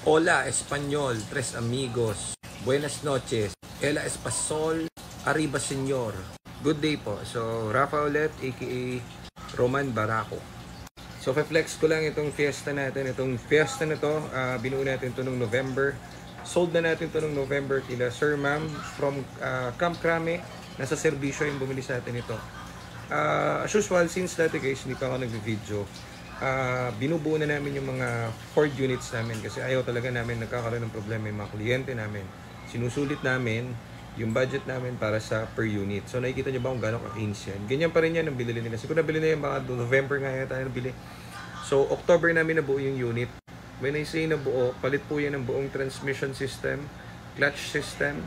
Hola, Espanyol, tres amigos. Buenas noches. Ela Espasol, arriba señor. Good day po. So, Rafa ulit, aka Roman Baraco. So, flex ko lang itong fiesta natin. Itong fiesta na to, binuo natin to noong November. Sold na natin to noong November kila Sir Ma'am from Camp Crame. Nasa serbisyo yung bumili sa atin ito. As usual, since dati guys, hindi pa ako nag-video. Binubuo na namin yung mga Ford units namin kasi ayaw talaga namin nagkakaroon ng problema yung mga kliyente namin. Sinusulit namin yung budget namin para sa per unit. So nakikita nyo ba kung gano'ng ka-ins yan? Ganyan pa rin yan ang bilili nila. Siguro nabili na yan baka November nga yata nabili. So October namin nabuo yung unit. When I say nabuo, palit po yan ng buong transmission system, clutch system,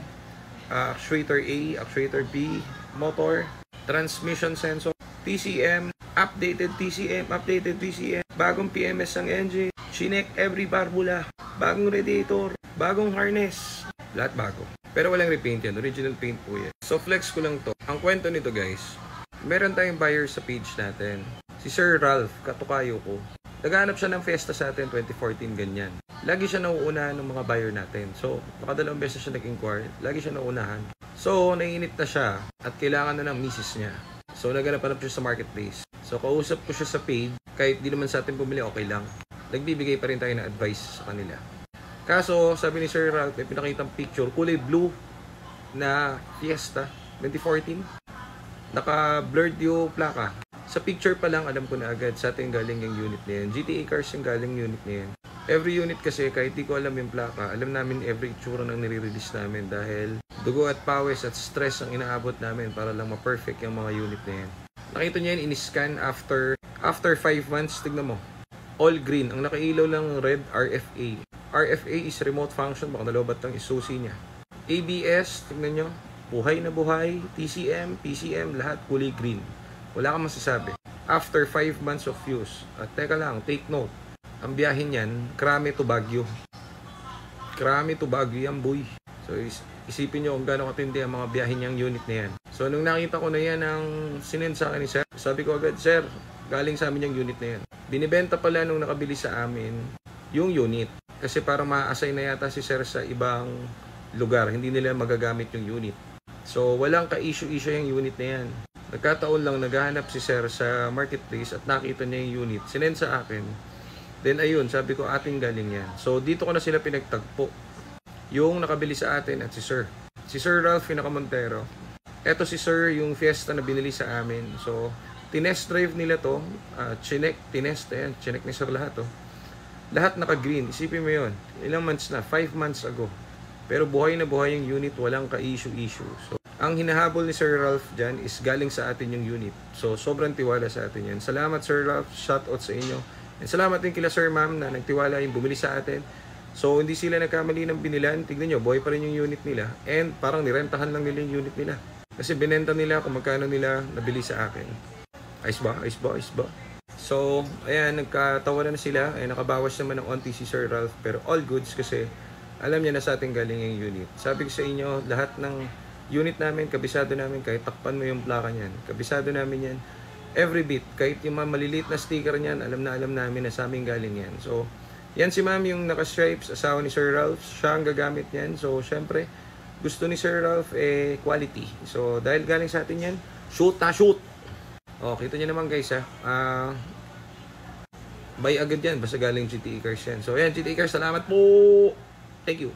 actuator A, actuator B, motor, transmission sensor, TCM, updated TCM, bagong PMS ng engine, chinek every barbula, bagong radiator, bagong harness, lahat bago. Pero walang repaint yan, original paint po yan. So flex ko lang to. Ang kwento nito guys, meron tayong buyer sa page natin, si Sir Ralph, katukayo ko. Naghanap siya ng Fiesta sa atin 2014 ganyan. Lagi siya nauunahan ng mga buyer natin. So, nakadalawang beses siya nag-inquire, lagi siya nauunahan. So, naiinit na siya at kailangan na ng misis niya. So, naghanap siya sa marketplace. So, kausap ko siya sa page. Kahit di naman sa atin bumili, okay lang. Nagbibigay pa rin tayo ng advice sa kanila. Kaso, sabi ni Sir Ralph, may pinakitang picture, kulay blue na Fiesta 2014. Naka-blurred yung plaka. Sa picture pa lang, alam ko na agad sa atin galing yung unit na yan. GTA Cars yung galing unit na yan. Every unit kasi, kahit di ko alam yung plaka, alam namin every itsura ng nire-release namin dahil dugo at pawis at stress ang inaabot namin para lang ma-perfect yung mga unit na yan. Nakita niyo yan, in-scan after 5 months, tignan mo. All green. Ang nakailaw lang red, RFA. RFA is remote function, baka nalobat ng isusi niya. ABS, tignan nyo, buhay na buhay. TCM, PCM, lahat kulay green. Wala kang masasabi. After 5 months of use, at teka lang, take note, ang biyahe niyan, Crame to Baguio. Crame to Baguio yan, boy. So, isipin nyo kung gaano katindi ang mga biyahe niyang unit na yan. So, nung nakita ko na yan ang sinend sa akin ni Sir, sabi ko agad, Sir, galing sa amin yung unit na yan. Binibenta pala nung nakabili sa amin yung unit. Kasi parang ma-assign na yata si Sir sa ibang lugar. Hindi nila magagamit yung unit. So, walang ka-issue-issue yung unit na yan. Nagkataon lang naghahanap si Sir sa marketplace at nakita niya yung unit. Sinend sa akin. Then ayun, sabi ko ating galing yan. So dito ko na sila pinagtagpo. Yung nakabili sa atin at si Sir. Si Sir Ralph Montero. Eto si Sir yung Fiesta na binili sa amin. So tinest drive nila to. Chinek ni Sir lahat to. Lahat naka-green. Isipin mo yun. Ilang months na? 5 months ago. Pero buhay na buhay yung unit. Walang ka-issue-issue. So ang hinahabol ni Sir Ralph dyan is galing sa atin yung unit. So, sobrang tiwala sa atin yan. Salamat Sir Ralph, shoutout sa inyo. And salamat din kila Sir Ma'am na nagtiwala yung bumili sa atin. So, hindi sila nagkamali ng binilan. Tignan nyo, buhay pa rin yung unit nila. And parang nirentahan lang nila yung unit nila. Kasi binenta nila kung magkano nila nabili sa akin. Ayos ba? So, ayan, nagkatawanan na sila. Ay, nakabawas naman ng onti si Sir Ralph. Pero all goods kasi alam niya na sa ating galing yung unit. Sabi ko sa inyo, lahat ng unit namin, kabisado namin, kahit takpan mo yung plaka niyan, kabisado namin yan, every bit, kahit yung mga maliliit na sticker niyan, alam namin na sa amin galing yan. So, yan si ma'am yung naka-stripes, asawa ni Sir Ralph, siya ang gagamit yan. So, syempre, gusto ni Sir Ralph, quality. So, dahil galing sa atin yan, shoot na shoot! O, kita nyo naman guys ha, buy agad yan, basta galing GTA Cars yan. So, yan, GTA Cars, salamat po! Thank you!